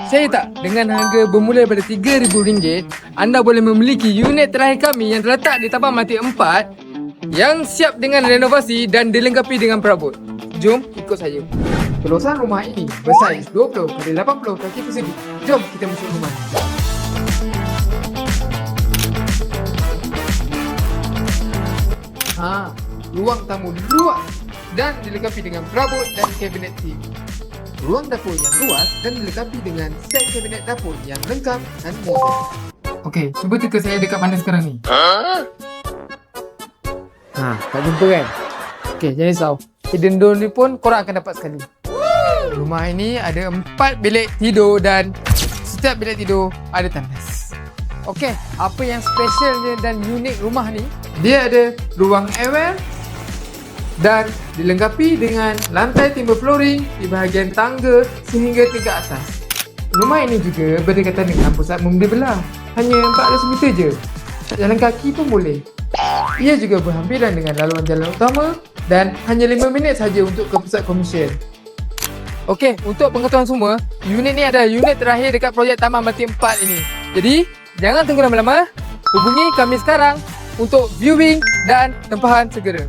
Saya tak, dengan harga bermula daripada RM3,000, anda boleh memiliki unit terakhir kami yang terletak di Taman Mati 4 yang siap dengan renovasi dan dilengkapi dengan perabot. Jom ikut saya. Peluasan rumah ini bersaiz 20 kali 80 kaki persegi. Jom kita masuk rumah. Ruang tamu luas dan dilengkapi dengan perabot dan kabinet TV. Ruang dapur yang luas dan dilengkapi dengan set kabinet dapur yang lengkap dan moden. Okey, cuba teka saya dekat mana sekarang ni. Tak jumpa kan? Okey, jangan risau. Hidden door ni pun korang akan dapat sekali. Rumah ini ada 4 bilik tidur dan setiap bilik tidur ada tandas. Okey, apa yang specialnya dan unik rumah ni? Dia ada ruang airwell dan dilengkapi dengan lantai timber flooring di bahagian tangga sehingga tingkat atas. Rumah ini juga berdekatan dengan pusat membeli belah. Hanya 400 meter je. Jalan kaki pun boleh. Ia juga berhampiran dengan laluan jalan utama dan hanya 5 minit saja untuk ke pusat komersial. Okey, untuk pengetahuan semua, unit ni adalah unit terakhir dekat projek Taman Mati 4 ini. Jadi, jangan tunggu lama-lama. Hubungi kami sekarang untuk viewing dan tempahan segera.